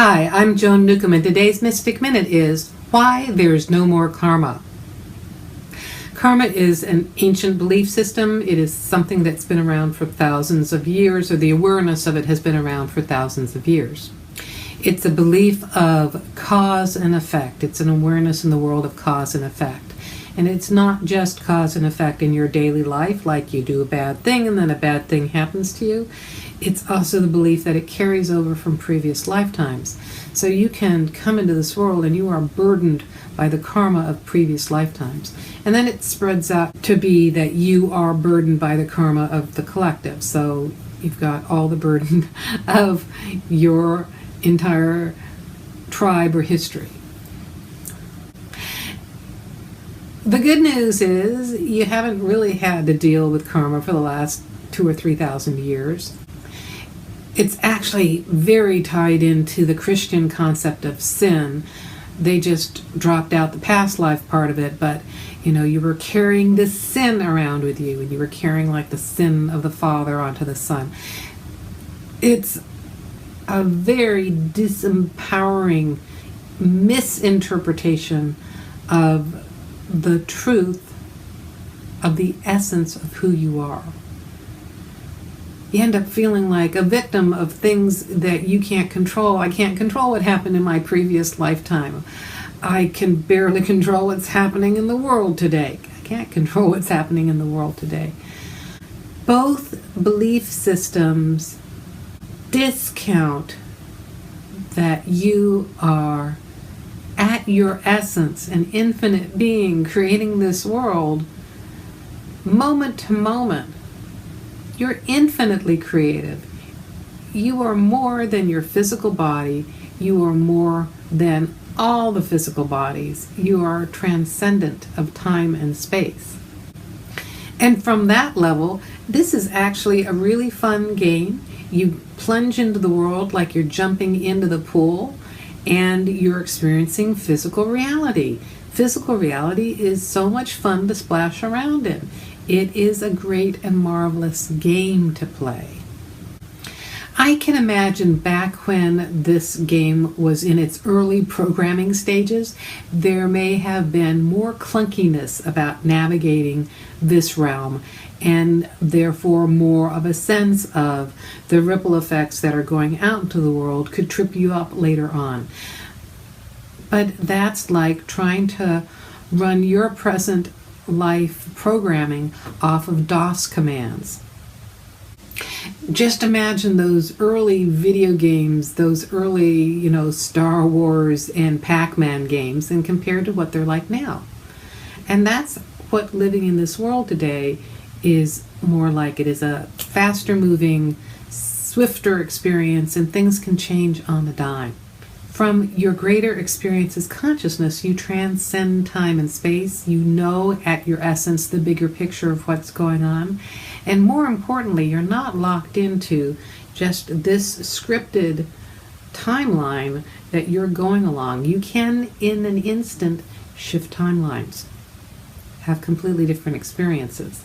Hi, I'm Joan Newcomb, and today's Mystic Minute is Why There's No More Karma. Karma is an ancient belief system. It is something that's been around for thousands of years, or the awareness of it has been around for thousands of years. It's a belief of cause and effect. It's an awareness in the world of cause and effect. And it's not just cause and effect in your daily life, like you do a bad thing and then a bad thing happens to you. It's also the belief that it carries over from previous lifetimes. So you can come into this world and you are burdened by the karma of previous lifetimes. And then it spreads out to be that you are burdened by the karma of the collective. So you've got all the burden of your entire tribe or history. The good news is you haven't really had to deal with karma for the last 2,000 or 3,000 years. It's actually very tied into the Christian concept of sin. They just dropped out the past life part of it, but you were carrying this sin around with you, and you were carrying like the sin of the Father onto the Son. It's a very disempowering misinterpretation of the truth of the essence of who you are. You end up feeling like a victim of things that you can't control. I can't control what happened in my previous lifetime. I can barely control what's happening in the world today. I can't control what's happening in the world today. Both belief systems discount that you are at your essence an infinite being creating this world moment to moment. You're infinitely creative. You are more than your physical body. You are more than all the physical bodies. You are transcendent of time and space. And from that level, this is actually a really fun game. You plunge into the world like you're jumping into the pool, and you're experiencing physical reality. Physical reality is so much fun to splash around in. It is a great and marvelous game to play. I can imagine back when this game was in its early programming stages, there may have been more clunkiness about navigating this realm, and therefore more of a sense of the ripple effects that are going out into the world could trip you up later on. But that's like trying to run your present life programming off of DOS commands. Just imagine those early video games, those early, Star Wars and Pac-Man games, and compare to what they're like now. And that's what living in this world today is more like. It is a faster moving, swifter experience, and things can change on a dime. From your greater experience as consciousness, you transcend time and space. You know at your essence the bigger picture of what's going on. And more importantly, you're not locked into just this scripted timeline that you're going along. You can, in an instant, shift timelines, have completely different experiences.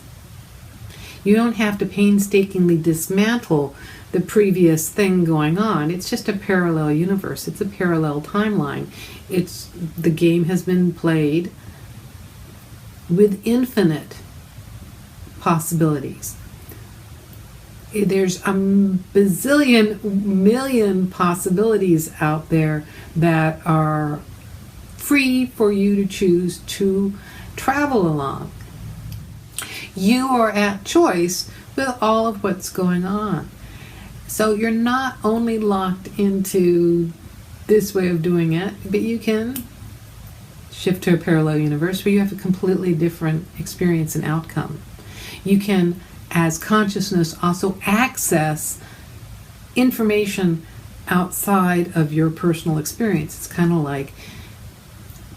You don't have to painstakingly dismantle the previous thing going on. It's just a parallel universe. It's a parallel timeline. The game has been played with infinite possibilities. There's a bazillion million possibilities out there that are free for you to choose to travel along. You are at choice with all of what's going on. So you're not only locked into this way of doing it, but you can shift to a parallel universe where you have a completely different experience and outcome. You can, as consciousness, also access information outside of your personal experience. It's kind of like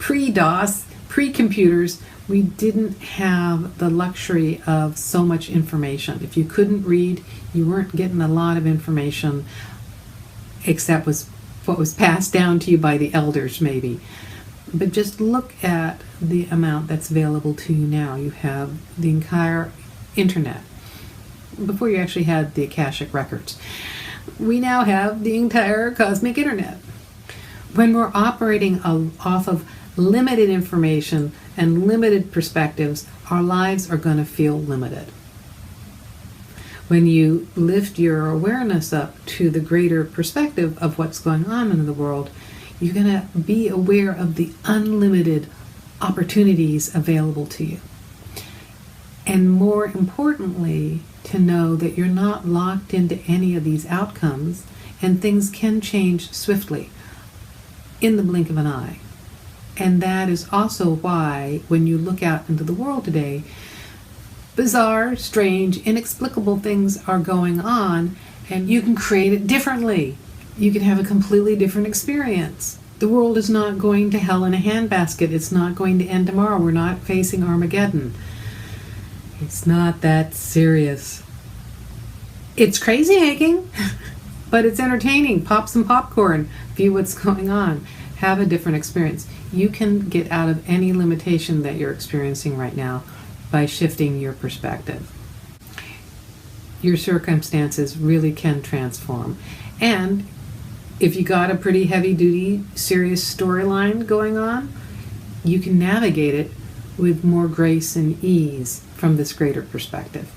pre-DOS, pre-computers. We didn't have the luxury of so much information. If you couldn't read, you weren't getting a lot of information except what was passed down to you by the elders, maybe. But just look at the amount that's available to you now. You have the entire internet. Before you actually had the Akashic records. We now have the entire cosmic internet. When we're operating off of limited information and limited perspectives, our lives are going to feel limited. When you lift your awareness up to the greater perspective of what's going on in the world, you're going to be aware of the unlimited opportunities available to you. And more importantly, to know that you're not locked into any of these outcomes, and things can change swiftly in the blink of an eye. And that is also why when you look out into the world today, bizarre, strange, inexplicable things are going on, and you can create it differently. You can have a completely different experience. The world is not going to hell in a handbasket. It's not going to end tomorrow. We're not facing Armageddon. It's not that serious. It's crazy making, but it's entertaining. Pop some popcorn, view what's going on, have a different experience. You can get out of any limitation that you're experiencing right now by shifting your perspective. Your circumstances really can transform. And if you got a pretty heavy-duty, serious storyline going on, you can navigate it with more grace and ease from this greater perspective.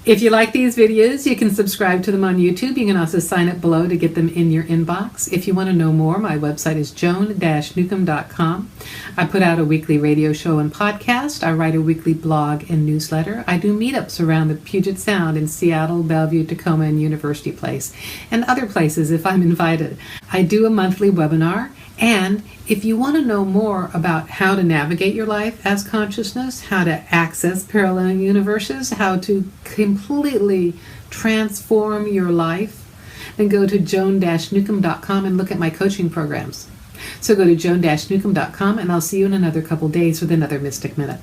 If you like these videos, you can subscribe to them on YouTube. You can also sign up below to get them in your inbox. If you want to know more, my website is joan-newcomb.com. I put out a weekly radio show and podcast. I write a weekly blog and newsletter. I do meetups around the Puget Sound in Seattle, Bellevue, Tacoma, and University Place, and other places if I'm invited. I do a monthly webinar. And if you want to know more about how to navigate your life as consciousness, how to access parallel universes, how to completely transform your life, then go to joan-newcomb.com and look at my coaching programs. So go to joan-newcomb.com, and I'll see you in another couple days with another Mystic Minute.